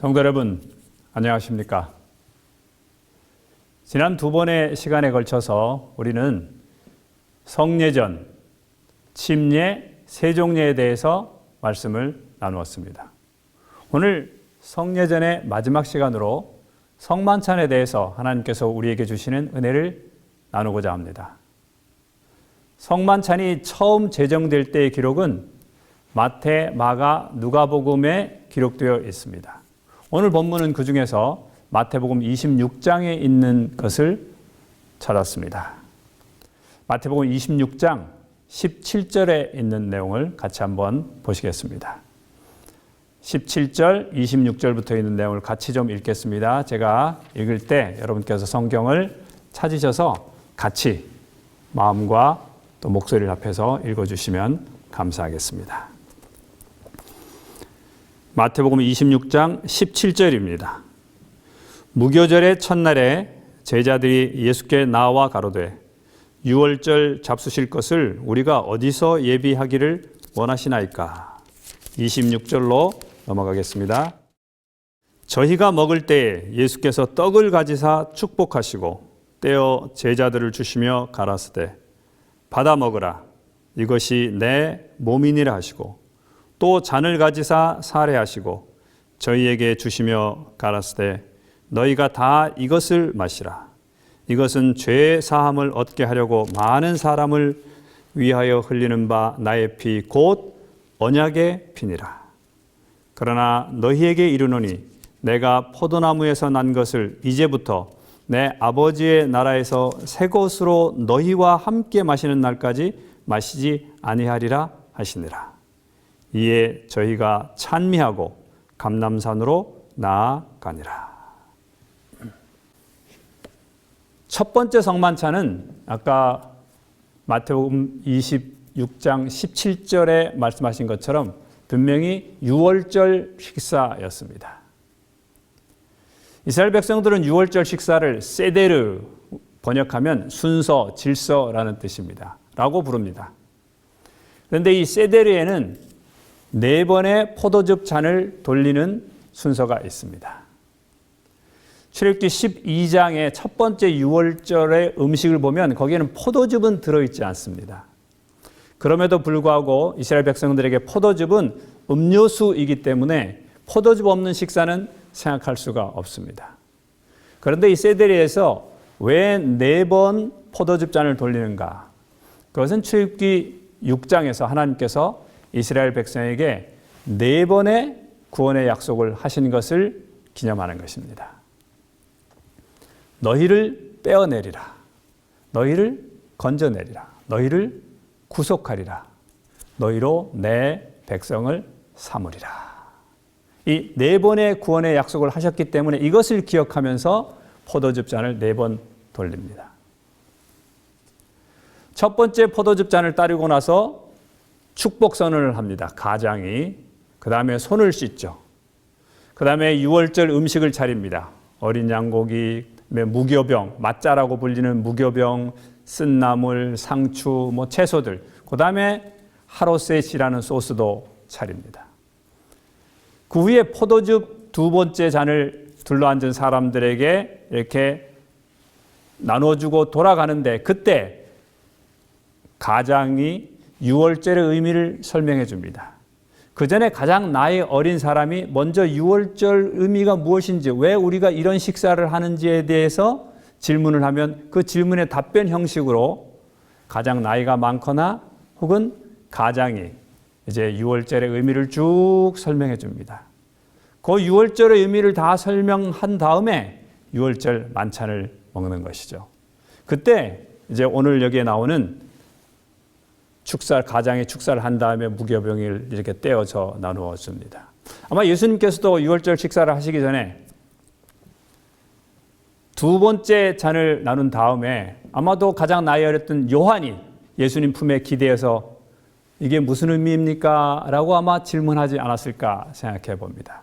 성도 여러분, 안녕하십니까? 지난 두 번의 시간에 걸쳐서 우리는 성례전, 침례, 세종례에 대해서 말씀을 나누었습니다. 오늘 성례전의 마지막 시간으로 성만찬에 대해서 하나님께서 우리에게 주시는 은혜를 나누고자 합니다. 성만찬이 처음 제정될 때의 기록은 마태, 마가, 누가복음에 기록되어 있습니다. 오늘 본문은 그 중에서 마태복음 26장에 있는 것을 찾았습니다. 마태복음 26장 17절에 있는 내용을 같이 한번 보시겠습니다. 17절, 26절부터 있는 내용을 같이 좀 읽겠습니다. 제가 읽을 때 여러분께서 성경을 찾으셔서 같이 마음과 또 목소리를 합해서 읽어주시면 감사하겠습니다. 마태복음 26장 17절입니다. 무교절의 첫날에 제자들이 예수께 나와 가로되 유월절 잡수실 것을 우리가 어디서 예비하기를 원하시나이까? 26절로 넘어가겠습니다. 저희가 먹을 때에 예수께서 떡을 가지사 축복하시고 떼어 제자들을 주시며 가라사대 받아 먹으라 이것이 내 몸이니라 하시고 또 잔을 가지사 사례하시고 저희에게 주시며 가라사대 너희가 다 이것을 마시라. 이것은 죄 사함을 얻게 하려고 많은 사람을 위하여 흘리는 바 나의 피 곧 언약의 피니라. 그러나 너희에게 이르노니 내가 포도나무에서 난 것을 이제부터 내 아버지의 나라에서 새 것으로 너희와 함께 마시는 날까지 마시지 아니하리라 하시니라. 이에 저희가 찬미하고 감람산으로 나아가니라. 첫 번째 성만찬은 아까 마태복음 26장 17절에 말씀하신 것처럼 분명히 유월절 식사였습니다. 이스라엘 백성들은 유월절 식사를 세데르, 번역하면 순서, 질서라는 뜻입니다. 라고 부릅니다. 그런데 이 세데르에는 4번의 포도즙 잔을 돌리는 순서가 있습니다. 출애굽기 12장의 첫 번째 유월절의 음식을 보면 거기에는 포도즙은 들어있지 않습니다. 그럼에도 불구하고 이스라엘 백성들에게 포도즙은 음료수이기 때문에 포도즙 없는 식사는 생각할 수가 없습니다. 그런데 이 세데리에서 왜 4번 포도즙 잔을 돌리는가? 그것은 출애굽기 6장에서 하나님께서 이스라엘 백성에게 4번의 구원의 약속을 하신 것을 기념하는 것입니다. 너희를 떼어내리라. 너희를 건져내리라. 너희를 구속하리라. 너희로 내 백성을 삼으리라. 이 4번의 구원의 약속을 하셨기 때문에 이것을 기억하면서 포도즙 잔을 4번 돌립니다. 첫 번째 포도즙 잔을 따르고 나서 축복 선언을 합니다. 가장이. 그 다음에 손을 씻죠. 그 다음에 유월절 음식을 차립니다. 어린 양고기, 무교병, 맛자라고 불리는 무교병, 쓴 나물, 상추, 채소들. 그 다음에 하로셋이라는 소스도 차립니다. 그 후에 포도즙 2번째 잔을 둘러앉은 사람들에게 이렇게 나눠주고 돌아가는데 그때 가장이 유월절의 의미를 설명해 줍니다. 그 전에 가장 나이 어린 사람이 먼저 유월절 의미가 무엇인지, 왜 우리가 이런 식사를 하는지에 대해서 질문을 하면 그 질문의 답변 형식으로 가장 나이가 많거나 혹은 가장이 이제 유월절의 의미를 쭉 설명해 줍니다. 그 유월절의 의미를 다 설명한 다음에 유월절 만찬을 먹는 것이죠. 그때 이제 오늘 여기에 나오는 가장의 축사를 한 다음에 무교병을 이렇게 떼어서 나누어 줍니다. 아마 예수님께서도 유월절 식사를 하시기 전에 2번째 잔을 나눈 다음에 아마도 가장 나이 어렸던 요한이 예수님 품에 기대어서 이게 무슨 의미입니까? 라고 아마 질문하지 않았을까 생각해 봅니다.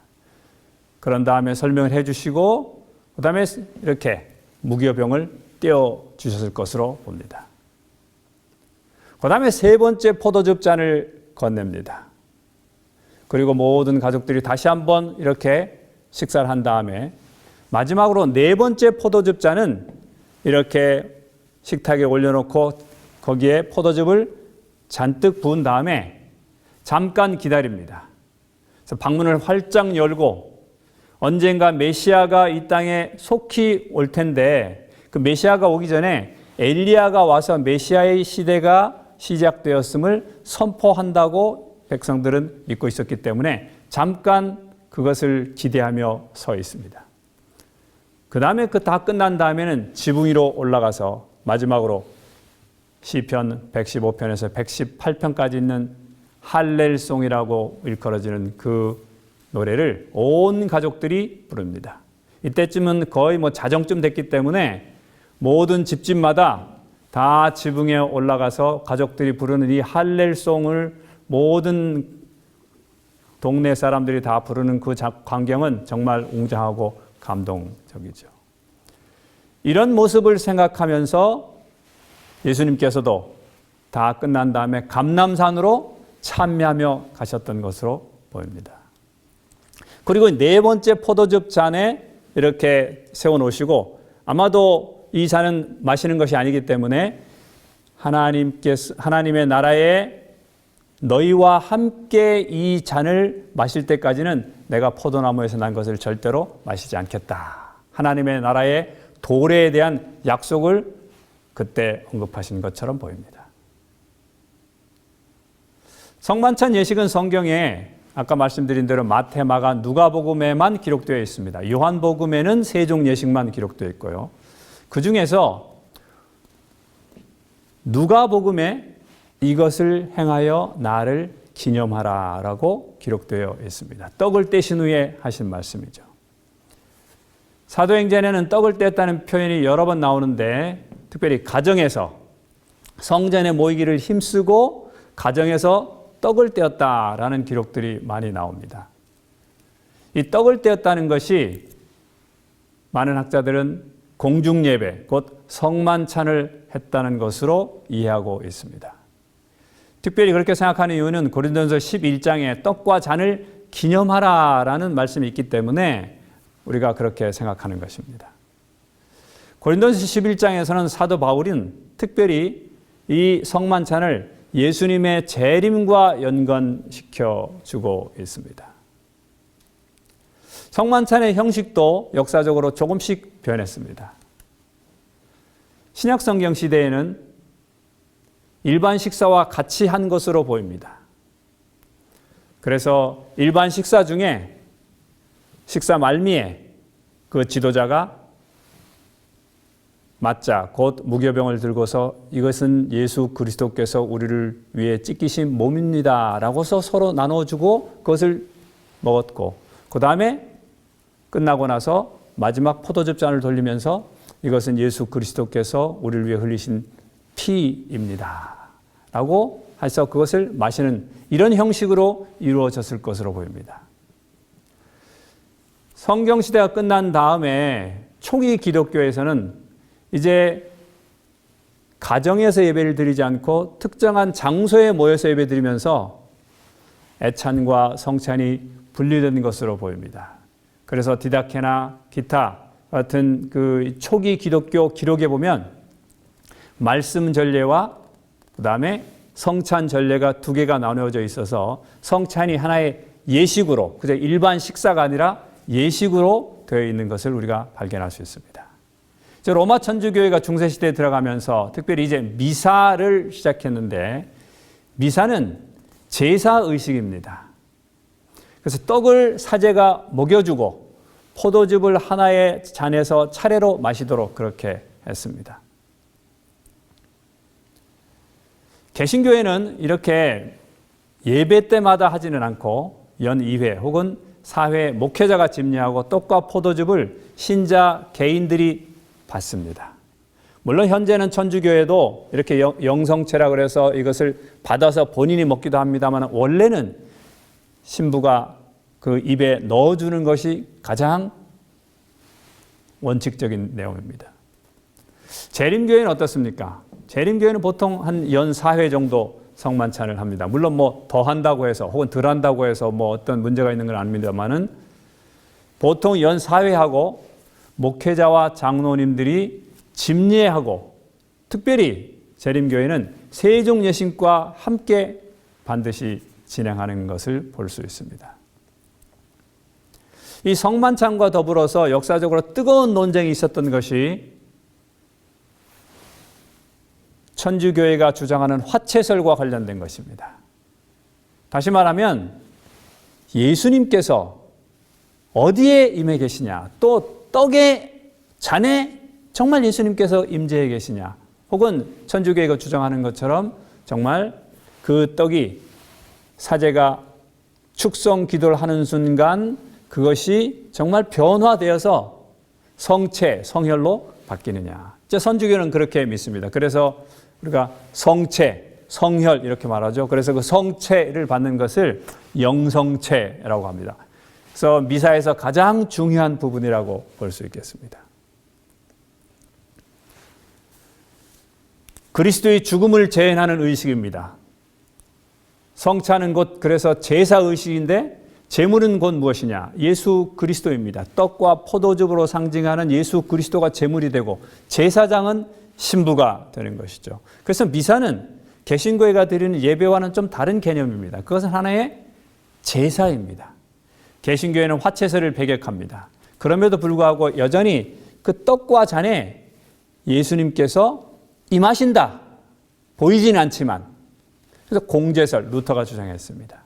그런 다음에 설명을 해 주시고 그 다음에 이렇게 무교병을 떼어 주셨을 것으로 봅니다. 그 다음에 3번째 포도즙 잔을 건넵니다. 그리고 모든 가족들이 다시 한번 이렇게 식사를 한 다음에 마지막으로 네 번째 포도즙 잔은 이렇게 식탁에 올려놓고 거기에 포도즙을 잔뜩 부은 다음에 잠깐 기다립니다. 그래서 방문을 활짝 열고 언젠가 메시아가 이 땅에 속히 올 텐데 그 메시아가 오기 전에 엘리야가 와서 메시아의 시대가 시작되었음을 선포한다고 백성들은 믿고 있었기 때문에 잠깐 그것을 기대하며 서 있습니다. 그 다음에 그 다 끝난 다음에는 지붕 위로 올라가서 마지막으로 시편 115편에서 118편까지 있는 할렐송이라고 일컬어지는 그 노래를 온 가족들이 부릅니다. 이때쯤은 거의 자정쯤 됐기 때문에 모든 집집마다 다 지붕에 올라가서 가족들이 부르는 이 할렐송을 모든 동네 사람들이 다 부르는 그 광경은 정말 웅장하고 감동적이죠. 이런 모습을 생각하면서 예수님께서도 다 끝난 다음에 감람산으로 참여하며 가셨던 것으로 보입니다. 그리고 네 번째 포도즙 잔에 이렇게 세워놓으시고 아마도 이 잔은 마시는 것이 아니기 때문에 하나님의 나라에 너희와 함께 이 잔을 마실 때까지는 내가 포도나무에서 난 것을 절대로 마시지 않겠다. 하나님의 나라의 도래에 대한 약속을 그때 언급하신 것처럼 보입니다. 성만찬 예식은 성경에 아까 말씀드린 대로 마태, 마가, 누가복음에만 기록되어 있습니다. 요한복음에는 세종 예식만 기록되어 있고요. 그 중에서 누가복음에 이것을 행하여 나를 기념하라 라고 기록되어 있습니다. 떡을 떼신 후에 하신 말씀이죠. 사도행전에는 떡을 뗐다는 표현이 여러 번 나오는데 특별히 가정에서 성전에 모이기를 힘쓰고 가정에서 떡을 떼었다라는 기록들이 많이 나옵니다. 이 떡을 떼었다는 것이 많은 학자들은 공중예배, 곧 성만찬을 했다는 것으로 이해하고 있습니다. 특별히 그렇게 생각하는 이유는 고린도전서 11장에 떡과 잔을 기념하라라는 말씀이 있기 때문에 우리가 그렇게 생각하는 것입니다. 고린도전서 11장에서는 사도 바울은 특별히 이 성만찬을 예수님의 재림과 연관시켜 주고 있습니다. 성만찬의 형식도 역사적으로 조금씩 변했습니다. 신약 성경 시대에는 일반 식사와 같이 한 것으로 보입니다. 그래서 일반 식사 중에 식사 말미에 그 지도자가 맞자 곧 무교병을 들고서 이것은 예수 그리스도께서 우리를 위해 찢기신 몸입니다 라고서 서로 나눠주고 그것을 먹었고 그 다음에 끝나고 나서 마지막 포도즙 잔을 돌리면서 이것은 예수 그리스도께서 우리를 위해 흘리신 피입니다 라고 해서 그것을 마시는 이런 형식으로 이루어졌을 것으로 보입니다. 성경시대가 끝난 다음에 초기 기독교에서는 이제 가정에서 예배를 드리지 않고 특정한 장소에 모여서 예배 드리면서 애찬과 성찬이 분리된 것으로 보입니다. 그래서 디다케나 기타 같은 그 초기 기독교 기록에 보면 말씀 전례와 그 다음에 성찬 전례가 두 개가 나누어져 있어서 성찬이 하나의 예식으로, 그저 일반 식사가 아니라 예식으로 되어 있는 것을 우리가 발견할 수 있습니다. 로마 천주교회가 중세시대에 들어가면서 특별히 이제 미사를 시작했는데 미사는 제사의식입니다. 그래서 떡을 사제가 먹여주고 포도즙을 하나의 잔에서 차례로 마시도록 그렇게 했습니다. 개신교회는 이렇게 예배 때마다 하지는 않고 연 2회 혹은 4회 목회자가 집례하고 떡과 포도즙을 신자 개인들이 받습니다. 물론 현재는 천주교회도 이렇게 영성체라 그래서 이것을 받아서 본인이 먹기도 합니다만 원래는 신부가 그 입에 넣어주는 것이 가장 원칙적인 내용입니다. 재림교회는 어떻습니까? 재림교회는 보통 한 연 4회 정도 성만찬을 합니다. 물론 더 한다고 해서 혹은 덜 한다고 해서 어떤 문제가 있는 건 아닙니다만은 보통 연사회하고 목회자와 장로님들이 집례하고 특별히 재림교회는 세종예신과 함께 반드시 진행하는 것을 볼 수 있습니다. 이 성만찬과 더불어서 역사적으로 뜨거운 논쟁이 있었던 것이 천주교회가 주장하는 화채설과 관련된 것입니다. 다시 말하면 예수님께서 어디에 임해 계시냐, 또 떡의 잔에 정말 예수님께서 임재해 계시냐, 혹은 천주교회가 주장하는 것처럼 정말 그 떡이 사제가 축성 기도를 하는 순간 그것이 정말 변화되어서 성체, 성혈로 바뀌느냐. 선주교는 그렇게 믿습니다. 그래서 우리가 성체, 성혈 이렇게 말하죠. 그래서 그 성체를 받는 것을 영성체라고 합니다. 그래서 미사에서 가장 중요한 부분이라고 볼 수 있겠습니다. 그리스도의 죽음을 재현하는 의식입니다. 성찬은 곧 그래서 제사 의식인데 제물은 곧 무엇이냐? 예수 그리스도입니다. 떡과 포도즙으로 상징하는 예수 그리스도가 제물이 되고 제사장은 신부가 되는 것이죠. 그래서 미사는 개신교회가 드리는 예배와는 좀 다른 개념입니다. 그것은 하나의 제사입니다. 개신교회는 화채설을 배격합니다. 그럼에도 불구하고 여전히 그 떡과 잔에 예수님께서 임하신다. 보이지는 않지만. 그래서 공제설, 루터가 주장했습니다.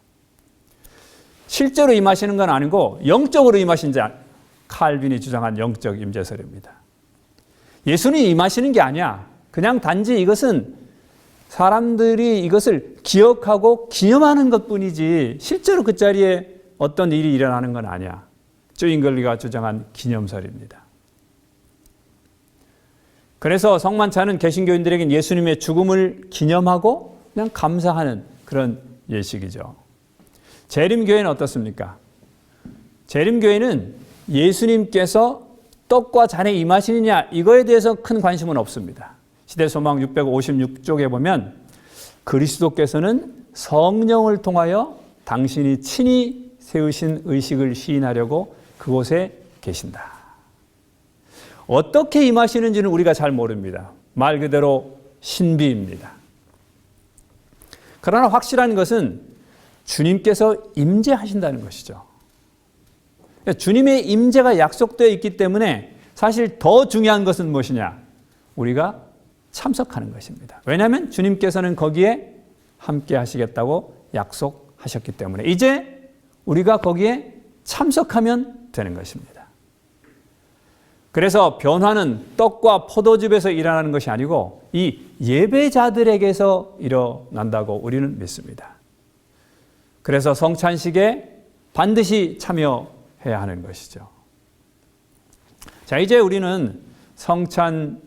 실제로 임하시는 건 아니고 영적으로 임하신 자, 칼빈이 주장한 영적 임재설입니다. 예수님이 임하시는 게 아니야. 그냥 단지 이것은 사람들이 이것을 기억하고 기념하는 것뿐이지 실제로 그 자리에 어떤 일이 일어나는 건 아니야. 쭈잉글리가 주장한 기념설입니다. 그래서 성만찬은 개신교인들에겐 예수님의 죽음을 기념하고 그냥 감사하는 그런 예식이죠. 재림교회는 어떻습니까? 재림교회는 예수님께서 떡과 잔에 임하시느냐 이거에 대해서 큰 관심은 없습니다. 시대소망 656쪽에 보면 그리스도께서는 성령을 통하여 당신이 친히 세우신 의식을 시인하려고 그곳에 계신다. 어떻게 임하시는지는 우리가 잘 모릅니다. 말 그대로 신비입니다. 그러나 확실한 것은 주님께서 임재하신다는 것이죠. 주님의 임재가 약속되어 있기 때문에 사실 더 중요한 것은 무엇이냐? 우리가 참석하는 것입니다. 왜냐하면 주님께서는 거기에 함께 하시겠다고 약속하셨기 때문에 이제 우리가 거기에 참석하면 되는 것입니다. 그래서 변화는 떡과 포도즙에서 일어나는 것이 아니고 이 예배자들에게서 일어난다고 우리는 믿습니다. 그래서 성찬식에 반드시 참여해야 하는 것이죠. 자, 이제 우리는 성찬식의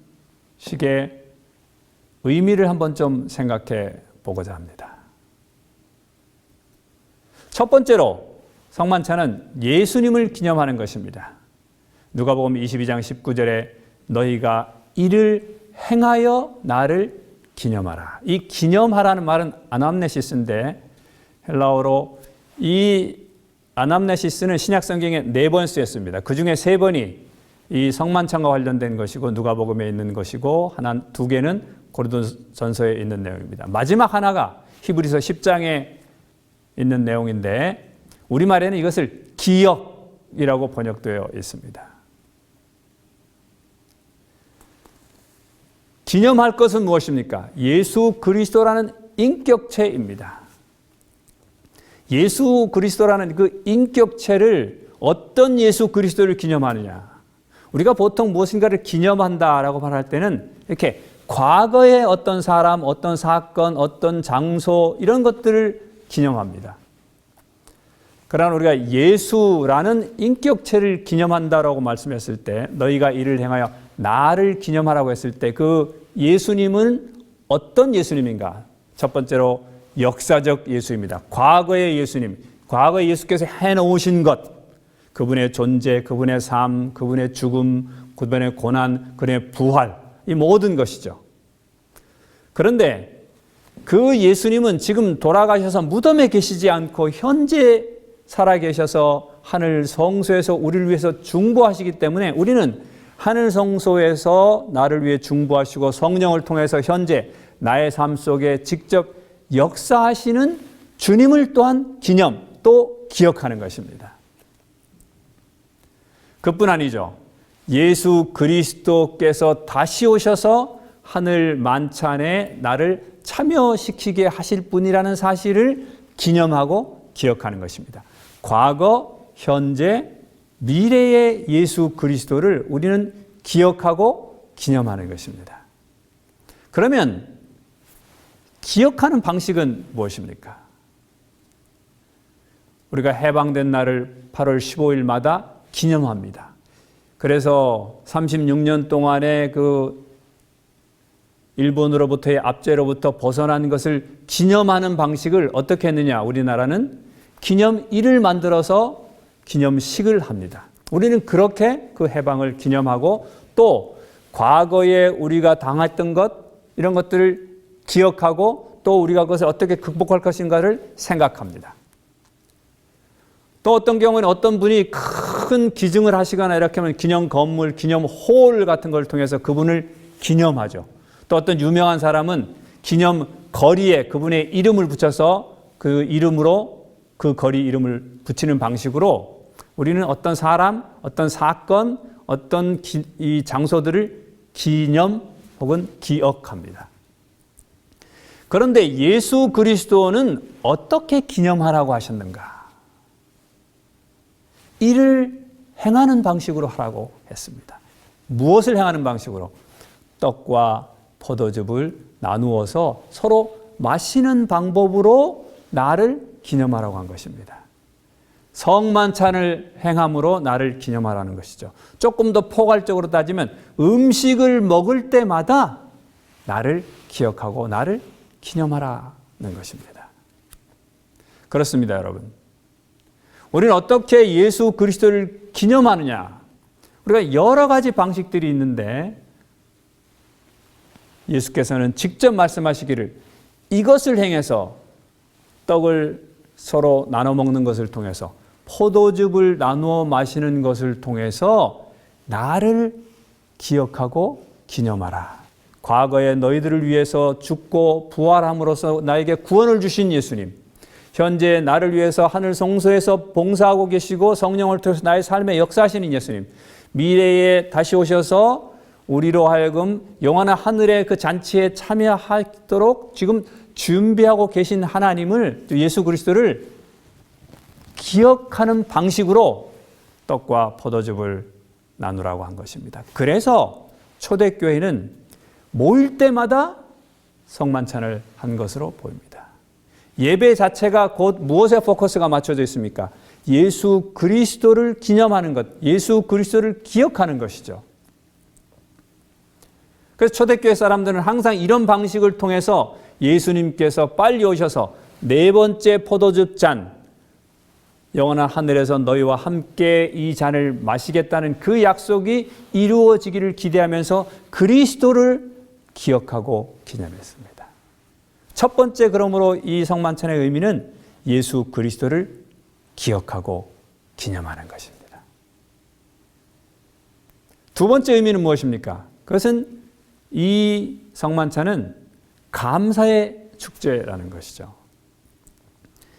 의미를 한번 좀 생각해 보고자 합니다. 첫 번째로 성만찬은 예수님을 기념하는 것입니다. 누가복음 22장 19절에 너희가 이를 행하여 나를 기념하라. 이 기념하라는 말은 아남네시스인데 헬라어로 이 아남네시스는 신약 성경에 4번 쓰였습니다. 그 중에 3번이 이 성만찬과 관련된 것이고 누가복음에 있는 것이고 2개는 고린도전서에 있는 내용입니다. 마지막 하나가 히브리서 10장에 있는 내용인데 우리말에는 이것을 기억이라고 번역되어 있습니다. 기념할 것은 무엇입니까? 예수 그리스도라는 인격체입니다. 예수 그리스도라는 그 인격체를 어떤 예수 그리스도를 기념하느냐? 우리가 보통 무엇인가를 기념한다라고 말할 때는 이렇게 과거의 어떤 사람, 어떤 사건, 어떤 장소 이런 것들을 기념합니다. 그러나 우리가 예수라는 인격체를 기념한다라고 말씀했을 때 너희가 이를 행하여 나를 기념하라고 했을 때 그 예수님은 어떤 예수님인가? 첫 번째로 역사적 예수입니다. 과거의 예수님, 과거에 예수께서 해놓으신 것, 그분의 존재, 그분의 삶, 그분의 죽음, 그분의 고난, 그분의 부활, 이 모든 것이죠. 그런데 그 예수님은 지금 돌아가셔서 무덤에 계시지 않고 현재 살아계셔서 하늘 성소에서 우리를 위해서 중보하시기 때문에 우리는 하늘 성소에서 나를 위해 중보하시고 성령을 통해서 현재 나의 삶 속에 직접 역사하시는 주님을 또한 기념 또 기억하는 것입니다. 그뿐 아니죠. 예수 그리스도께서 다시 오셔서 하늘 만찬에 나를 참여시키게 하실 분이라는 사실을 기념하고 기억하는 것입니다. 과거, 현재, 미래의 예수 그리스도를 우리는 기억하고 기념하는 것입니다. 그러면 기억하는 방식은 무엇입니까? 우리가 해방된 날을 8월 15일마다 기념합니다. 그래서 36년 동안의 그 일본으로부터의 압제로부터 벗어난 것을 기념하는 방식을 어떻게 했느냐? 우리나라는 기념일을 만들어서 기념식을 합니다. 우리는 그렇게 그 해방을 기념하고 또 과거에 우리가 당했던 것 이런 것들을 기억하고 또 우리가 그것을 어떻게 극복할 것인가를 생각합니다. 또 어떤 경우는 어떤 분이 큰 기증을 하시거나 이렇게 하면 기념 건물, 기념 홀 같은 걸 통해서 그분을 기념하죠. 또 어떤 유명한 사람은 기념 거리에 그분의 이름을 붙여서 그 이름으로 그 거리 이름을 붙이는 방식으로 우리는 어떤 사람, 어떤 사건, 어떤 이 장소들을 기념 혹은 기억합니다. 그런데 예수 그리스도는 어떻게 기념하라고 하셨는가? 이를 행하는 방식으로 하라고 했습니다. 무엇을 행하는 방식으로? 떡과 포도즙을 나누어서 서로 마시는 방법으로 나를 기념하라고 한 것입니다. 성만찬을 행함으로 나를 기념하라는 것이죠. 조금 더 포괄적으로 따지면 음식을 먹을 때마다 나를 기억하고 나를 기념하라는 것입니다. 그렇습니다, 여러분. 우리는 어떻게 예수 그리스도를 기념하느냐? 우리가 여러 가지 방식들이 있는데 예수께서는 직접 말씀하시기를 이것을 행해서 떡을 서로 나눠 먹는 것을 통해서 포도즙을 나누어 마시는 것을 통해서 나를 기억하고 기념하라. 과거에 너희들을 위해서 죽고 부활함으로써 나에게 구원을 주신 예수님, 현재 나를 위해서 하늘 성소에서 봉사하고 계시고 성령을 통해서 나의 삶에 역사하시는 예수님, 미래에 다시 오셔서 우리로 하여금 영원한 하늘의 그 잔치에 참여하도록 지금 준비하고 계신 하나님을, 예수 그리스도를 기억하는 방식으로 떡과 포도즙을 나누라고 한 것입니다. 그래서 초대교회는 모일 때마다 성만찬을 한 것으로 보입니다. 예배 자체가 곧 무엇에 포커스가 맞춰져 있습니까? 예수 그리스도를 기념하는 것, 예수 그리스도를 기억하는 것이죠. 그래서 초대교회 사람들은 항상 이런 방식을 통해서 예수님께서 빨리 오셔서 네 번째 포도즙 잔, 영원한 하늘에서 너희와 함께 이 잔을 마시겠다는 그 약속이 이루어지기를 기대하면서 그리스도를 기억하고 기념했습니다. 첫 번째 그러므로 이 성만찬의 의미는 예수 그리스도를 기억하고 기념하는 것입니다. 두 번째 의미는 무엇입니까? 그것은 이 성만찬은 감사의 축제라는 것이죠.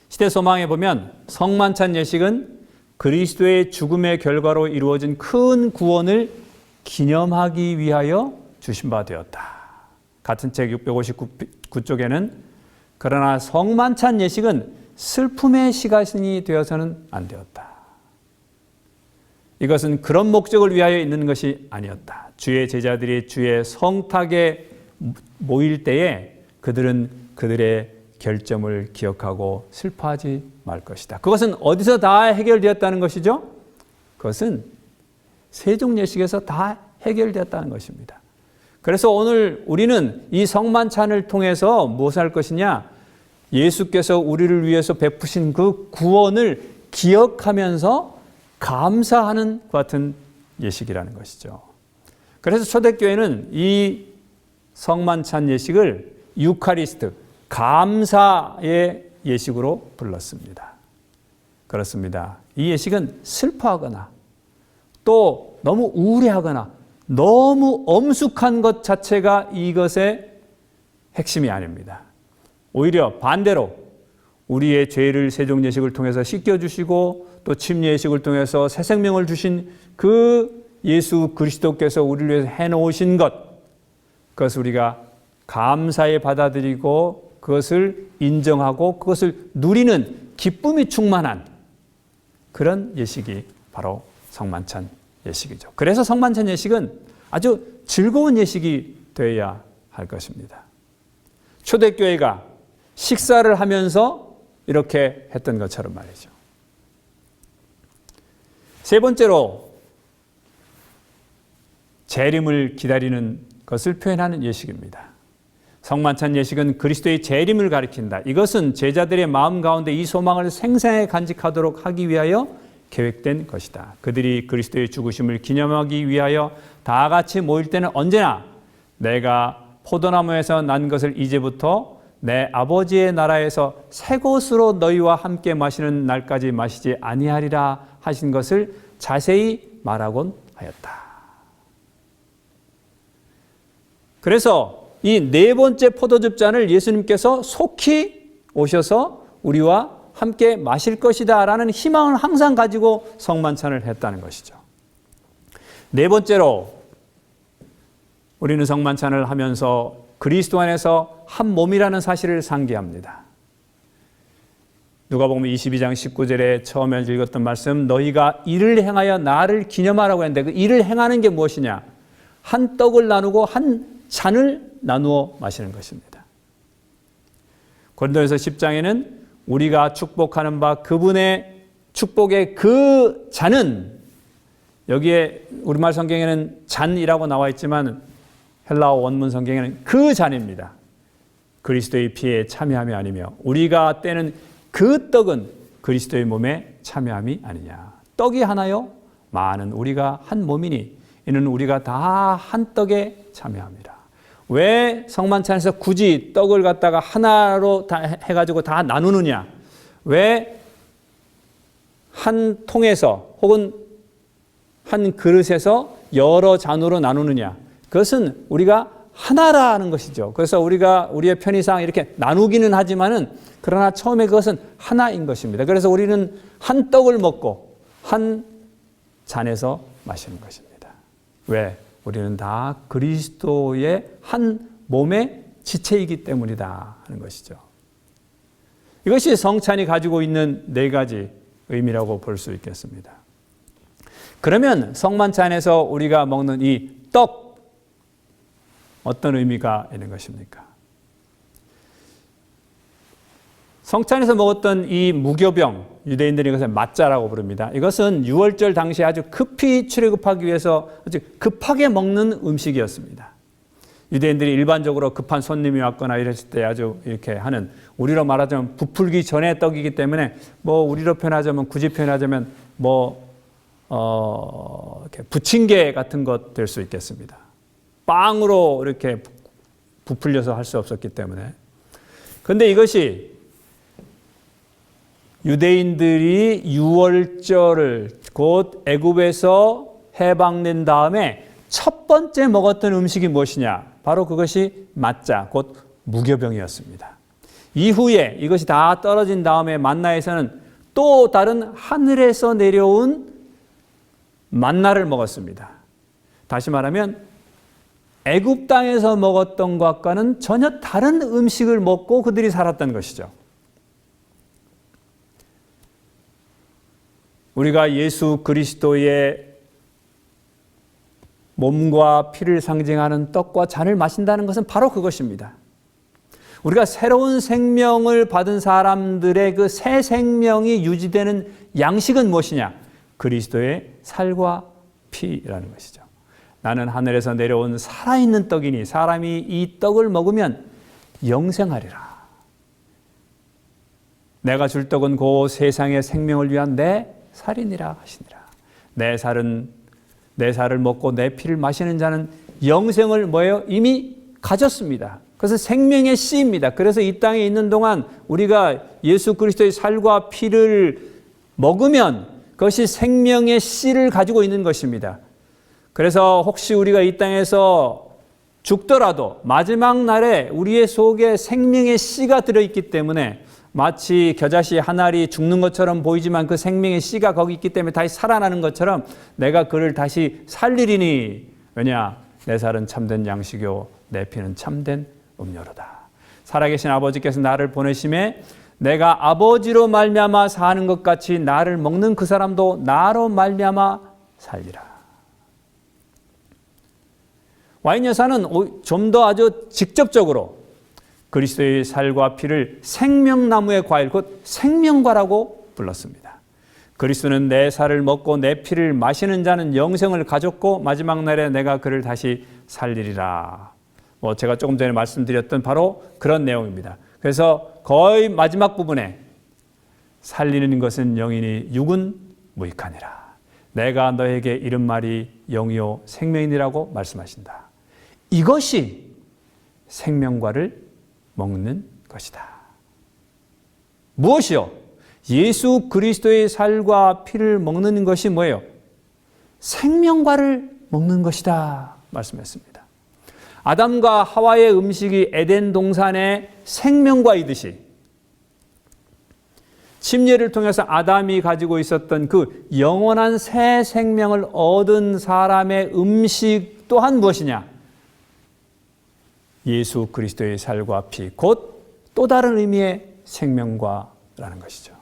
시대소망에 보면 성만찬 예식은 그리스도의 죽음의 결과로 이루어진 큰 구원을 기념하기 위하여 주신 바 되었다. 같은 책 659쪽에는 그러나 성만찬 예식은 슬픔의 시간이 되어서는 안 되었다. 이것은 그런 목적을 위하여 있는 것이 아니었다. 주의 제자들이 주의 성탁에 모일 때에 그들은 그들의 결점을 기억하고 슬퍼하지 말 것이다. 그것은 어디서 다 해결되었다는 것이죠? 그것은 세종예식에서 다 해결되었다는 것입니다. 그래서 오늘 우리는 이 성만찬을 통해서 무엇을 할 것이냐? 예수께서 우리를 위해서 베푸신 그 구원을 기억하면서 감사하는 것 같은 예식이라는 것이죠. 그래서 초대교회는 이 성만찬 예식을 유카리스트, 감사의 예식으로 불렀습니다. 그렇습니다. 이 예식은 슬퍼하거나 또 너무 우울해하거나 너무 엄숙한 것 자체가 이것의 핵심이 아닙니다. 오히려 반대로 우리의 죄를 세종 예식을 통해서 씻겨주시고 또 침례 예식을 통해서 새 생명을 주신 그 예수 그리스도께서 우리를 위해서 해놓으신 것, 그것을 우리가 감사에 받아들이고 그것을 인정하고 그것을 누리는 기쁨이 충만한 그런 예식이 바로 성만찬 예식이죠. 그래서 성만찬 예식은 아주 즐거운 예식이 되어야 할 것입니다. 초대교회가 식사를 하면서 이렇게 했던 것처럼 말이죠. 세 번째로 재림을 기다리는 것을 표현하는 예식입니다. 성만찬 예식은 그리스도의 재림을 가리킨다. 이것은 제자들의 마음 가운데 이 소망을 생생하게 간직하도록 하기 위하여 계획된 것이다. 그들이 그리스도의 죽으심을 기념하기 위하여 다 같이 모일 때는 언제나 내가 포도나무에서 난 것을 이제부터 내 아버지의 나라에서 새 것으로 너희와 함께 마시는 날까지 마시지 아니하리라 하신 것을 자세히 말하곤 하였다. 그래서 이 네 번째 포도즙 잔을 예수님께서 속히 오셔서 우리와 함께 마실 것이다 라는 희망을 항상 가지고 성만찬을 했다는 것이죠. 네 번째로 우리는 성만찬을 하면서 그리스도 안에서 한 몸이라는 사실을 상기합니다. 누가복음 22장 19절에 처음에 읽었던 말씀, 너희가 이를 행하여 나를 기념하라고 했는데 그 이를 행하는 게 무엇이냐? 한 떡을 나누고 한 잔을 나누어 마시는 것입니다. 고린도전서 10장에는 우리가 축복하는 바 그분의 축복의 그 잔은, 여기에 우리말 성경에는 잔이라고 나와 있지만 헬라어 원문 성경에는 그 잔입니다. 그리스도의 피에 참여함이 아니며 우리가 떼는 그 떡은 그리스도의 몸에 참여함이 아니냐. 떡이 하나요? 많은 우리가 한 몸이니 이는 우리가 다 한 떡에 참여합니다. 왜 성만찬에서 굳이 떡을 갖다가 하나로 다 해가지고 다 나누느냐? 왜 한 통에서 혹은 한 그릇에서 여러 잔으로 나누느냐? 그것은 우리가 하나라는 것이죠. 그래서 우리가 우리의 편의상 이렇게 나누기는 하지만은 그러나 처음에 그것은 하나인 것입니다. 그래서 우리는 한 떡을 먹고 한 잔에서 마시는 것입니다. 왜? 우리는 다 그리스도의 한 몸의 지체이기 때문이다 하는 것이죠. 이것이 성찬이 가지고 있는 네 가지 의미라고 볼 수 있겠습니다. 그러면 성만찬에서 우리가 먹는 이 떡, 어떤 의미가 있는 것입니까? 성찬에서 먹었던 이 무교병, 유대인들이 이것을 맞자라고 부릅니다. 이것은 유월절 당시에 아주 급히 출애굽하기 위해서 아주 급하게 먹는 음식이었습니다. 유대인들이 일반적으로 급한 손님이 왔거나 이랬을 때 아주 이렇게 하는, 우리로 말하자면 부풀기 전의 떡이기 때문에 우리로 표현하자면, 굳이 표현하자면 이렇게 부침개 같은 것 될 수 있겠습니다. 빵으로 이렇게 부풀려서 할 수 없었기 때문에. 그런데 이것이 유대인들이 유월절을 곧 애굽에서 해방된 다음에 첫 번째 먹었던 음식이 무엇이냐? 바로 그것이 맞자, 곧 무교병이었습니다. 이후에 이것이 다 떨어진 다음에 만나에서는 또 다른 하늘에서 내려온 만나를 먹었습니다. 다시 말하면 애굽 땅에서 먹었던 것과는 전혀 다른 음식을 먹고 그들이 살았던 것이죠. 우리가 예수 그리스도의 몸과 피를 상징하는 떡과 잔을 마신다는 것은 바로 그것입니다. 우리가 새로운 생명을 받은 사람들의 그 새 생명이 유지되는 양식은 무엇이냐? 그리스도의 살과 피라는 것이죠. 나는 하늘에서 내려온 살아있는 떡이니 사람이 이 떡을 먹으면 영생하리라. 내가 줄 떡은 그 세상의 생명을 위한 내 살이니라 하시니라. 내 살을 먹고 내 피를 마시는 자는 영생을 이미 가졌습니다. 그것은 생명의 씨입니다. 그래서 이 땅에 있는 동안 우리가 예수 그리스도의 살과 피를 먹으면 그것이 생명의 씨를 가지고 있는 것입니다. 그래서 혹시 우리가 이 땅에서 죽더라도 마지막 날에 우리의 속에 생명의 씨가 들어있기 때문에 마치 겨자씨 한 알이 죽는 것처럼 보이지만 그 생명의 씨가 거기 있기 때문에 다시 살아나는 것처럼 내가 그를 다시 살리리니 왜냐? 내 살은 참된 양식이요 내 피는 참된 음료로다. 살아계신 아버지께서 나를 보내심에 내가 아버지로 말미암아 사는 것 같이 나를 먹는 그 사람도 나로 말미암아 살리라. 와인 여사는 좀 더 아주 직접적으로 그리스도의 살과 피를 생명나무의 과일 곧 생명과라고 불렀습니다. 그리스도는 내 살을 먹고 내 피를 마시는 자는 영생을 가졌고 마지막 날에 내가 그를 다시 살리리라. 제가 조금 전에 말씀드렸던 바로 그런 내용입니다. 그래서 거의 마지막 부분에 살리는 것은 영이니 육은 무익하니라. 내가 너에게 이른 말이 영이요 생명이니라고 말씀하신다. 이것이 생명과를 먹는 것이다. 무엇이요? 예수 그리스도의 살과 피를 먹는 것이 뭐예요? 생명과를 먹는 것이다 말씀했습니다. 아담과 하와의 음식이 에덴 동산의 생명과이듯이 침례를 통해서 아담이 가지고 있었던 그 영원한 새 생명을 얻은 사람의 음식 또한 무엇이냐? 예수 그리스도의 살과 피, 곧 또 다른 의미의 생명과라는 것이죠.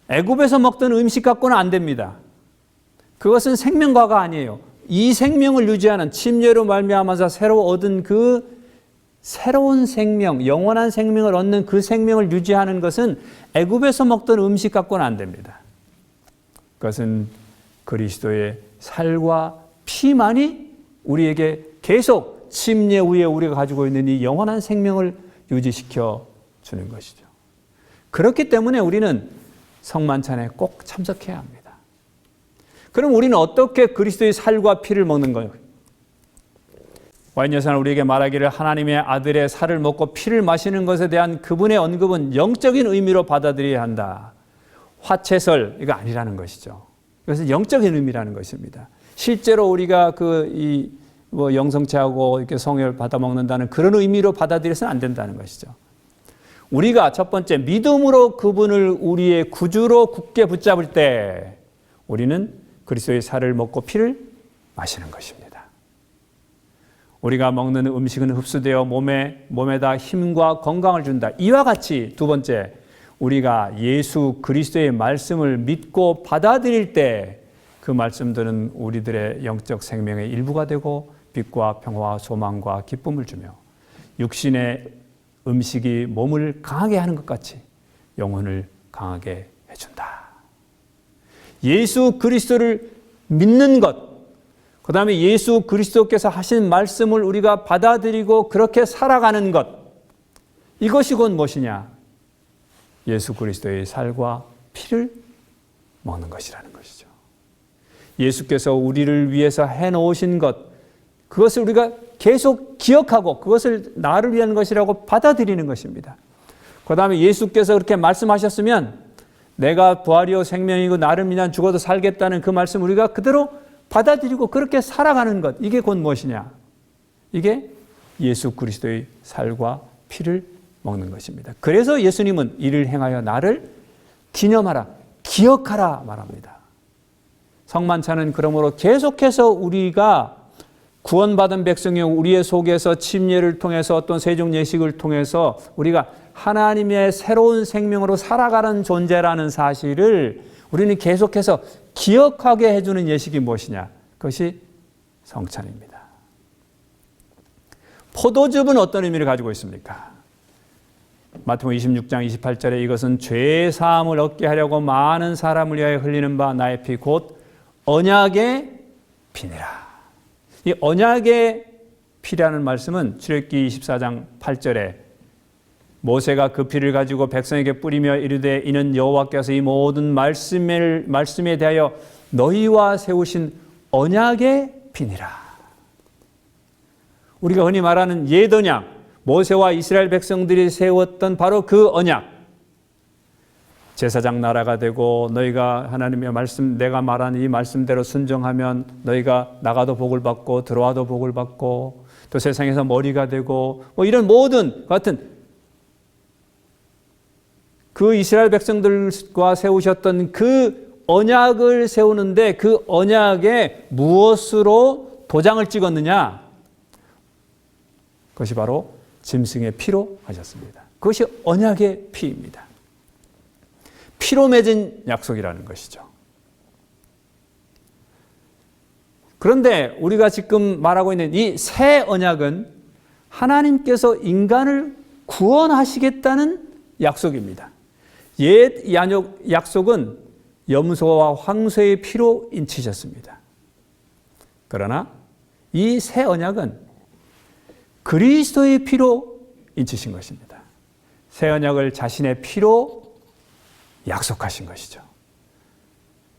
애굽에서 먹던 음식 갖고는 안 됩니다. 그것은 생명과가 아니에요. 이 생명을 유지하는 침례로 말미암아서 새로 얻은 그 새로운 생명, 영원한 생명을 얻는 그 생명을 유지하는 것은 애굽에서 먹던 음식 갖고는 안 됩니다. 그것은 그리스도의 살과 피만이 우리에게 계속 침례 후에 우리가 가지고 있는 이 영원한 생명을 유지시켜 주는 것이죠. 그렇기 때문에 우리는 성만찬에 꼭 참석해야 합니다. 그럼 우리는 어떻게 그리스도의 살과 피를 먹는 거예요? 와인 여사는 우리에게 말하기를 하나님의 아들의 살을 먹고 피를 마시는 것에 대한 그분의 언급은 영적인 의미로 받아들여야 한다. 화채설 이거 아니라는 것이죠. 이것은 영적인 의미라는 것입니다. 실제로 우리가 영성체하고 이렇게 성혈 받아 먹는다는 그런 의미로 받아들여서는 안 된다는 것이죠. 우리가 첫 번째 믿음으로 그분을 우리의 구주로 굳게 붙잡을 때 우리는 그리스도의 살을 먹고 피를 마시는 것입니다. 우리가 먹는 음식은 흡수되어 몸에다 힘과 건강을 준다. 이와 같이 두 번째 우리가 예수 그리스도의 말씀을 믿고 받아들일 때 그 말씀들은 우리들의 영적 생명의 일부가 되고 빛과 평화와 소망과 기쁨을 주며 육신의 음식이 몸을 강하게 하는 것 같이 영혼을 강하게 해준다. 예수 그리스도를 믿는 것, 그 다음에 예수 그리스도께서 하신 말씀을 우리가 받아들이고 그렇게 살아가는 것, 이것이 곧 무엇이냐? 예수 그리스도의 살과 피를 먹는 것이라는 것이죠. 예수께서 우리를 위해서 해놓으신 것, 그것을 우리가 계속 기억하고 그것을 나를 위한 것이라고 받아들이는 것입니다. 그 다음에 예수께서 그렇게 말씀하셨으면 내가 부활이요 생명이고 나를 위한 죽어도 살겠다는 그 말씀 우리가 그대로 받아들이고 그렇게 살아가는 것, 이게 곧 무엇이냐? 이게 예수 그리스도의 살과 피를 먹는 것입니다. 그래서 예수님은 이를 행하여 나를 기념하라, 기억하라 말합니다. 성만찬은 그러므로 계속해서 우리가 구원받은 백성이 우리의 속에서 침례를 통해서 어떤 세종 예식을 통해서 우리가 하나님의 새로운 생명으로 살아가는 존재라는 사실을 우리는 계속해서 기억하게 해주는 예식이 무엇이냐? 그것이 성찬입니다. 포도즙은 어떤 의미를 가지고 있습니까? 마태복음 26장 28절에 이것은 죄 사함을 얻게 하려고 많은 사람을 위하여 흘리는 바 나의 피 곧 언약의 피니라. 이 언약의 피라는 말씀은 출애굽기 24장 8절에 모세가 그 피를 가지고 백성에게 뿌리며 이르되 이는 여호와께서 이 모든 말씀에 대하여 너희와 세우신 언약의 피니라. 우리가 흔히 말하는 옛 언약, 모세와 이스라엘 백성들이 세웠던 바로 그 언약, 제사장 나라가 되고 너희가 하나님의 말씀 내가 말한 이 말씀대로 순종하면 너희가 나가도 복을 받고 들어와도 복을 받고 또 세상에서 머리가 되고 뭐 이런 모든 같은 그 이스라엘 백성들과 세우셨던 그 언약을 세우는데 그 언약에 무엇으로 도장을 찍었느냐? 그것이 바로 짐승의 피로 하셨습니다. 그것이 언약의 피입니다. 피로 맺은 약속이라는 것이죠. 그런데 우리가 지금 말하고 있는 이 새 언약은 하나님께서 인간을 구원하시겠다는 약속입니다. 옛 약속은 염소와 황소의 피로 인치셨습니다. 그러나 이 새 언약은 그리스도의 피로 인치신 것입니다. 새 언약을 자신의 피로 약속하신 것이죠.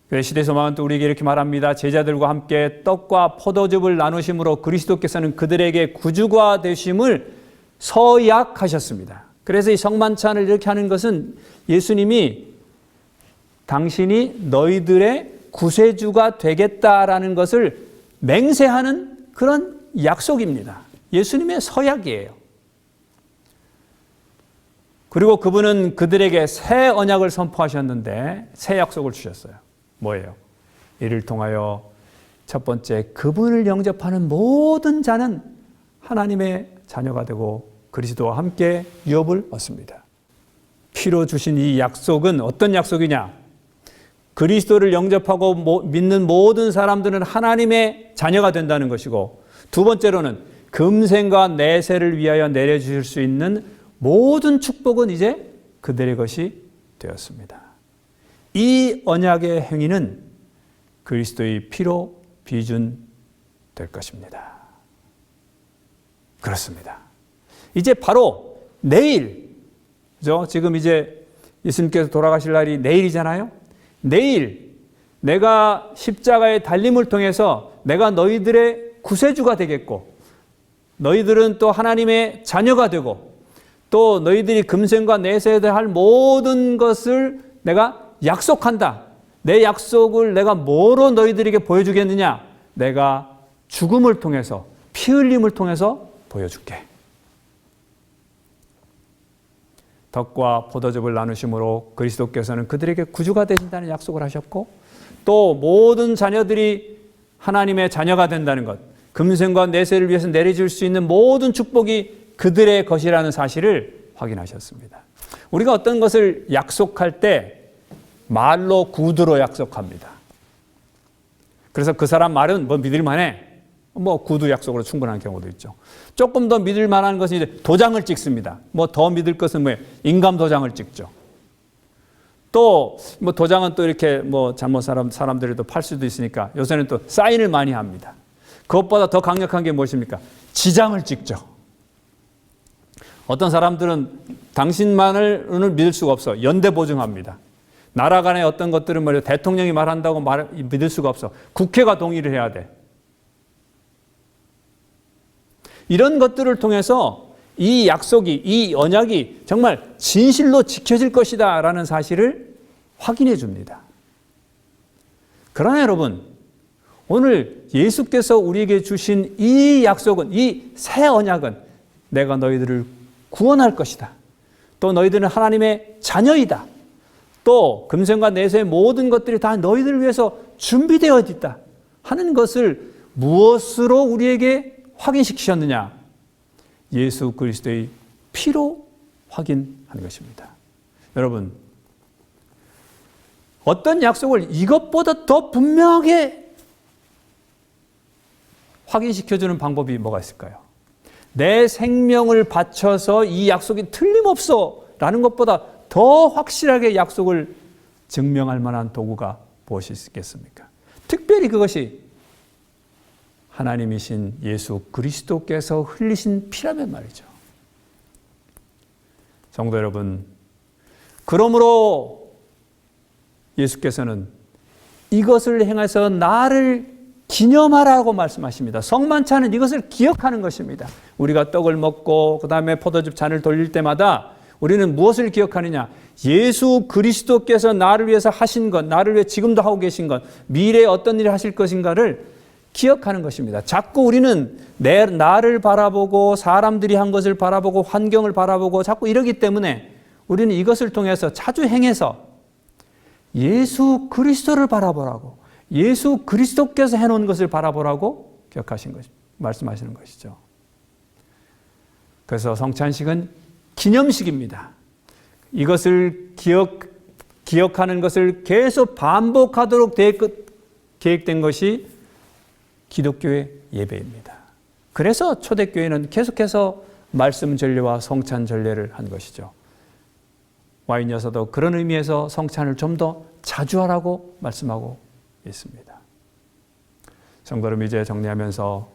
그래서 시대소망은 또 우리에게 이렇게 말합니다. 제자들과 함께 떡과 포도즙을 나누심으로 그리스도께서는 그들에게 구주가 되심을 서약하셨습니다. 그래서 이 성만찬을 이렇게 하는 것은 예수님이 당신이 너희들의 구세주가 되겠다라는 것을 맹세하는 그런 약속입니다. 예수님의 서약이에요. 그리고 그분은 그들에게 새 언약을 선포하셨는데 새 약속을 주셨어요. 뭐예요? 이를 통하여 첫 번째 그분을 영접하는 모든 자는 하나님의 자녀가 되고 그리스도와 함께 유업을 얻습니다. 피로 주신 이 약속은 어떤 약속이냐? 그리스도를 영접하고 믿는 모든 사람들은 하나님의 자녀가 된다는 것이고, 두 번째로는 금생과 내세를 위하여 내려주실 수 있는 모든 축복은 이제 그들의 것이 되었습니다. 이 언약의 행위는 그리스도의 피로 비준될 것입니다. 그렇습니다. 이제 바로 내일, 그죠? 지금 이제 예수님께서 돌아가실 날이 내일이잖아요. 내일 내가 십자가의 달림을 통해서 내가 너희들의 구세주가 되겠고, 너희들은 또 하나님의 자녀가 되고, 또 너희들이 금생과 내세에 할 모든 것을 내가 약속한다. 내 약속을 내가 뭐로 너희들에게 보여주겠느냐? 내가 죽음을 통해서, 피 흘림을 통해서 보여줄게. 떡과 포도즙을 나누심으로 그리스도께서는 그들에게 구주가 되신다는 약속을 하셨고, 또 모든 자녀들이 하나님의 자녀가 된다는 것, 금생과 내세를 위해서 내려줄 수 있는 모든 축복이 그들의 것이라는 사실을 확인하셨습니다. 우리가 어떤 것을 약속할 때 말로 구두로 약속합니다. 그래서 그 사람 말은 뭐 믿을만해. 뭐 구두 약속으로 충분한 경우도 있죠. 조금 더 믿을 만한 것은 이제 도장을 찍습니다. 뭐 더 믿을 것은 뭐예요? 인감 도장을 찍죠. 또 뭐 도장은 또 이렇게 뭐 잘못 사람들이 또 팔 수도 있으니까 요새는 또 사인을 많이 합니다. 그것보다 더 강력한 게 무엇입니까? 지장을 찍죠. 어떤 사람들은 당신만을 믿을 수가 없어. 연대 보증합니다. 나라 간의 어떤 것들은 말이야 대통령이 말한다고 믿을 수가 없어. 국회가 동의를 해야 돼. 이런 것들을 통해서 이 약속이, 이 언약이 정말 진실로 지켜질 것이다 라는 사실을 확인해 줍니다. 그러나 여러분, 오늘 예수께서 우리에게 주신 이 약속은, 이 새 언약은 내가 너희들을 구원할 것이다. 또 너희들은 하나님의 자녀이다. 또 금생과 내세의 모든 것들이 다 너희들을 위해서 준비되어 있다 하는 것을 무엇으로 우리에게 확인시키셨느냐? 예수 그리스도의 피로 확인한 것입니다. 여러분, 어떤 약속을 이것보다 더 분명하게 확인시켜주는 방법이 뭐가 있을까요? 내 생명을 바쳐서 이 약속이 틀림없어 라는 것보다 더 확실하게 약속을 증명할 만한 도구가 무엇이 있겠습니까? 특별히 그것이 하나님이신 예수 그리스도께서 흘리신 피라면 말이죠. 성도 여러분, 그러므로 예수께서는 이것을 행해서 나를 기념하라고 말씀하십니다. 성만찬은 이것을 기억하는 것입니다. 우리가 떡을 먹고 그 다음에 포도즙 잔을 돌릴 때마다 우리는 무엇을 기억하느냐? 예수 그리스도께서 나를 위해서 하신 것, 나를 위해 지금도 하고 계신 것, 미래에 어떤 일을 하실 것인가를 기억하는 것입니다. 자꾸 우리는 나를 바라보고 사람들이 한 것을 바라보고 환경을 바라보고 자꾸 이러기 때문에 우리는 이것을 통해서 자주 행해서 예수 그리스도를 바라보라고, 예수 그리스도께서 해놓은 것을 바라보라고 기억하신 것, 말씀하시는 것이죠. 그래서 성찬식은 기념식입니다. 이것을 기억하는 것을 계속 반복하도록 계획된 것이 기독교의 예배입니다. 그래서 초대교회는 계속해서 말씀 전례와 성찬 전례를 한 것이죠. 와인 여사도 그런 의미에서 성찬을 좀 더 자주 하라고 말씀하고 있습니다. 성도 여러분, 이제 정리하면서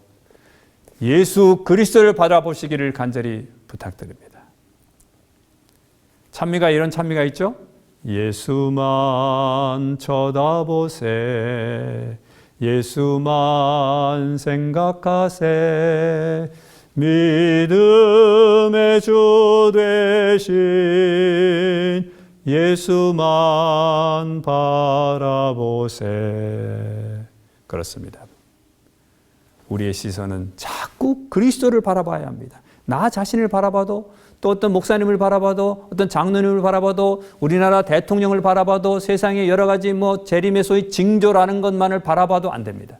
예수 그리스도를 바라보시기를 간절히 부탁드립니다. 찬미가 이런 찬미가 있죠. 예수만 쳐다보세, 예수만 생각하세, 믿음의 주 되신 예수만 바라보세. 그렇습니다. 우리의 시선은 자꾸 그리스도를 바라봐야 합니다. 나 자신을 바라봐도, 또 어떤 목사님을 바라봐도, 어떤 장로님을 바라봐도, 우리나라 대통령을 바라봐도, 세상의 여러 가지 재림의 소위 징조라는 것만을 바라봐도 안 됩니다.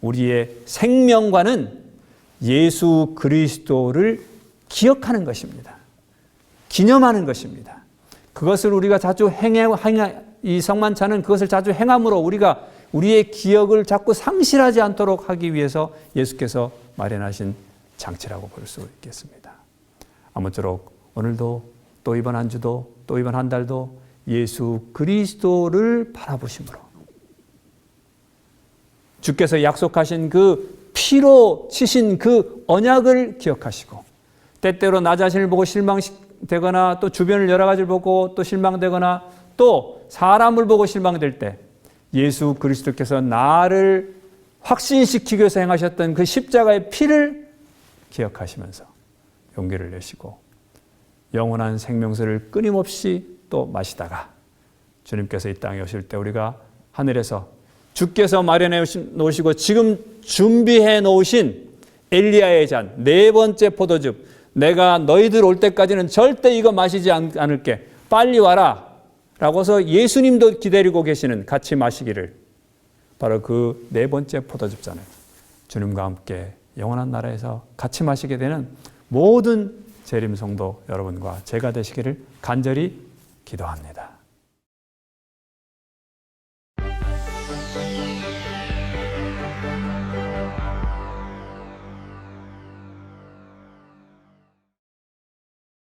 우리의 생명관은 예수 그리스도를 기억하는 것입니다. 기념하는 것입니다. 그것을 우리가 자주 이 성만찬은 그것을 자주 행함으로 우리가 우리의 기억을 자꾸 상실하지 않도록 하기 위해서 예수께서 마련하신 장치라고 볼 수 있겠습니다. 아무쪼록 오늘도 또 이번 한 주도 또 이번 한 달도 예수 그리스도를 바라보심으로 주께서 약속하신 그 피로 치신 그 언약을 기억하시고, 때때로 나 자신을 보고 실망되거나 또 주변을 여러 가지를 보고 또 실망되거나 또 사람을 보고 실망될 때 예수 그리스도께서 나를 확신시키기 위해서 행하셨던 그 십자가의 피를 기억하시면서 용기를 내시고 영원한 생명수를 끊임없이 또 마시다가 주님께서 이 땅에 오실 때 우리가 하늘에서 주께서 마련해 놓으시고 지금 준비해 놓으신 엘리야의 잔, 네 번째 포도즙, 내가 너희들 올 때까지는 절대 이거 마시지 않을게, 빨리 와라 라고서 예수님도 기다리고 계시는, 같이 마시기를, 바로 그 네 번째 포도즙 잔을 주님과 함께 영원한 나라에서 같이 마시게 되는 모든 재림 성도 여러분과 제가 되시기를 간절히 기도합니다.